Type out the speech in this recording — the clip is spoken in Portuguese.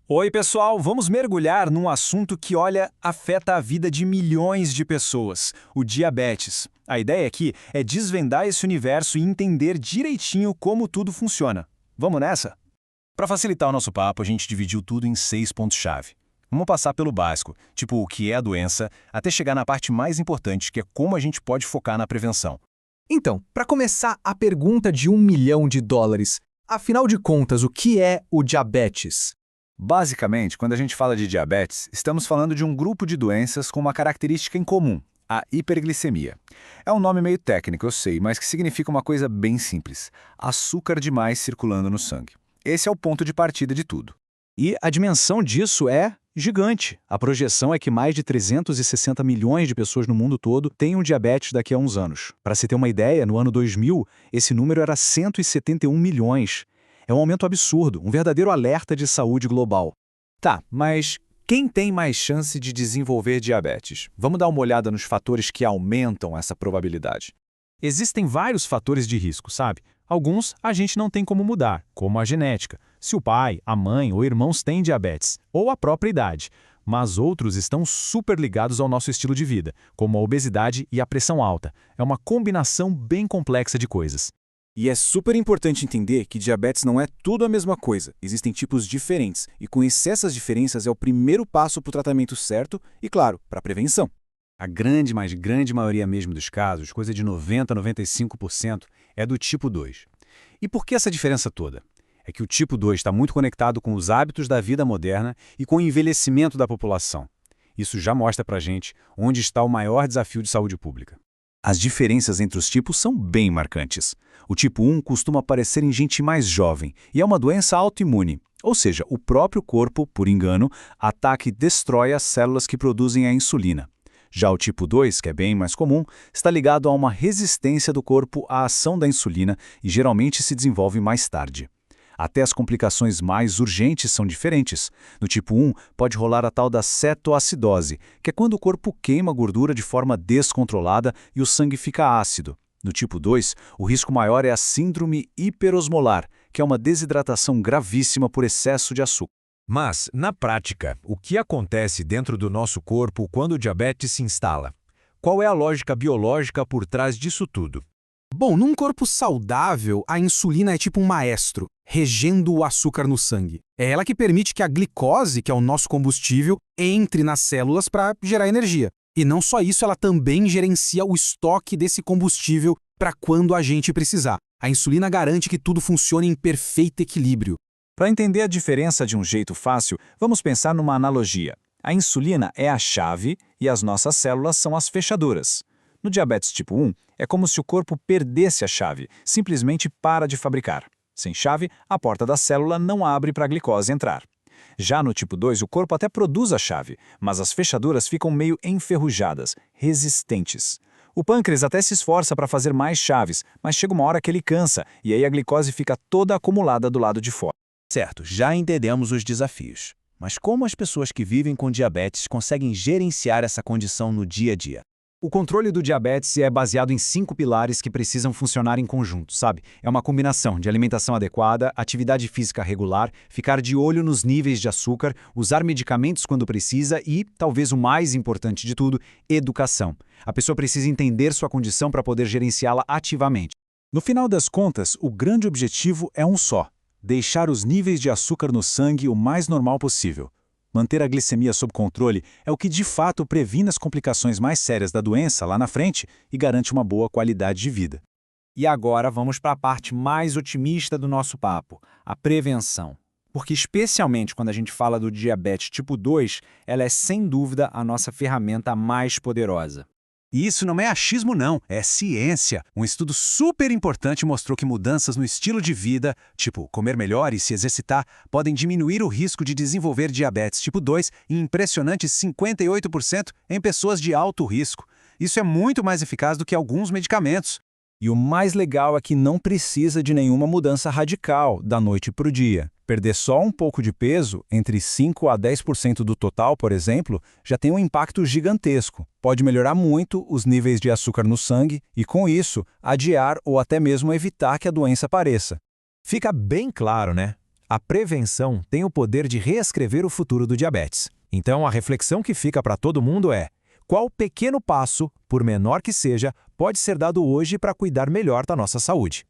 Oi, pessoal! Vamos mergulhar num assunto que, olha, afeta a vida de milhões de pessoas: o diabetes. A ideia aqui é desvendar esse universo e entender direitinho como tudo funciona. Vamos nessa? Para facilitar o nosso papo, a gente dividiu tudo em 6 pontos-chave. Vamos passar pelo básico, tipo o que é a doença, até chegar na parte mais importante, que é como a gente pode focar na prevenção. Então, para começar, a pergunta de US$ 1.000.000. Afinal de contas, o que é o diabetes? Basicamente, quando a gente fala de diabetes, estamos falando de um grupo de doenças com uma característica em comum, a hiperglicemia. É um nome meio técnico, eu sei, mas que significa uma coisa bem simples: açúcar demais circulando no sangue. Esse é o ponto de partida de tudo. E a dimensão disso é gigante. A projeção é que mais de 360 milhões de pessoas no mundo todo tenham diabetes daqui a uns anos. Para se ter uma ideia, no ano 2000, esse número era 171 milhões. É um aumento absurdo, um verdadeiro alerta de saúde global. Tá, mas quem tem mais chance de desenvolver diabetes? Vamos dar uma olhada nos fatores que aumentam essa probabilidade. Existem vários fatores de risco, sabe? Alguns a gente não tem como mudar, como a genética, se o pai, a mãe ou irmãos têm diabetes, ou a própria idade. Mas outros estão super ligados ao nosso estilo de vida, como a obesidade e a pressão alta. É uma combinação bem complexa de coisas. E é super importante entender que diabetes não é tudo a mesma coisa. Existem tipos diferentes, e conhecer essas diferenças é o primeiro passo para o tratamento certo e, claro, para a prevenção. A grande, mas grande maioria mesmo dos casos, coisa de 90% a 95%, é do tipo 2. E por que essa diferença toda? É que o tipo 2 está muito conectado com os hábitos da vida moderna e com o envelhecimento da população. Isso já mostra pra gente onde está o maior desafio de saúde pública. As diferenças entre os tipos são bem marcantes. O tipo 1 costuma aparecer em gente mais jovem e é uma doença autoimune, ou seja, o próprio corpo, por engano, ataca e destrói as células que produzem a insulina. Já o tipo 2, que é bem mais comum, está ligado a uma resistência do corpo à ação da insulina e geralmente se desenvolve mais tarde. Até as complicações mais urgentes são diferentes. No tipo 1, pode rolar a tal da cetoacidose, que é quando o corpo queima gordura de forma descontrolada e o sangue fica ácido. No tipo 2, o risco maior é a síndrome hiperosmolar, que é uma desidratação gravíssima por excesso de açúcar. Mas, na prática, o que acontece dentro do nosso corpo quando o diabetes se instala? Qual é a lógica biológica por trás disso tudo? Bom, num corpo saudável, a insulina é tipo um maestro, regendo o açúcar no sangue. É ela que permite que a glicose, que é o nosso combustível, entre nas células para gerar energia. E não só isso, ela também gerencia o estoque desse combustível para quando a gente precisar. A insulina garante que tudo funcione em perfeito equilíbrio. Para entender a diferença de um jeito fácil, vamos pensar numa analogia. A insulina é a chave e as nossas células são as fechaduras. No diabetes tipo 1, é como se o corpo perdesse a chave, simplesmente para de fabricar. Sem chave, a porta da célula não abre para a glicose entrar. Já no tipo 2, o corpo até produz a chave, mas as fechaduras ficam meio enferrujadas, resistentes. O pâncreas até se esforça para fazer mais chaves, mas chega uma hora que ele cansa, e aí a glicose fica toda acumulada do lado de fora. Certo, já entendemos os desafios. Mas como as pessoas que vivem com diabetes conseguem gerenciar essa condição no dia a dia? O controle do diabetes é baseado em 5 pilares que precisam funcionar em conjunto, sabe? É uma combinação de alimentação adequada, atividade física regular, ficar de olho nos níveis de açúcar, usar medicamentos quando precisa e, talvez o mais importante de tudo, educação. A pessoa precisa entender sua condição para poder gerenciá-la ativamente. No final das contas, o grande objetivo é um só: deixar os níveis de açúcar no sangue o mais normal possível. Manter a glicemia sob controle é o que de fato previne as complicações mais sérias da doença lá na frente e garante uma boa qualidade de vida. E agora vamos para a parte mais otimista do nosso papo, a prevenção. Porque especialmente quando a gente fala do diabetes tipo 2, ela é sem dúvida a nossa ferramenta mais poderosa. E isso não é achismo não, é ciência. Um estudo super importante mostrou que mudanças no estilo de vida, tipo comer melhor e se exercitar, podem diminuir o risco de desenvolver diabetes tipo 2 em impressionantes 58% em pessoas de alto risco. Isso é muito mais eficaz do que alguns medicamentos. E o mais legal é que não precisa de nenhuma mudança radical da noite para o dia. Perder só um pouco de peso, entre 5% a 10% do total, por exemplo, já tem um impacto gigantesco. Pode melhorar muito os níveis de açúcar no sangue e, com isso, adiar ou até mesmo evitar que a doença apareça. Fica bem claro, né? A prevenção tem o poder de reescrever o futuro do diabetes. Então, a reflexão que fica para todo mundo é: qual pequeno passo, por menor que seja, pode ser dado hoje para cuidar melhor da nossa saúde?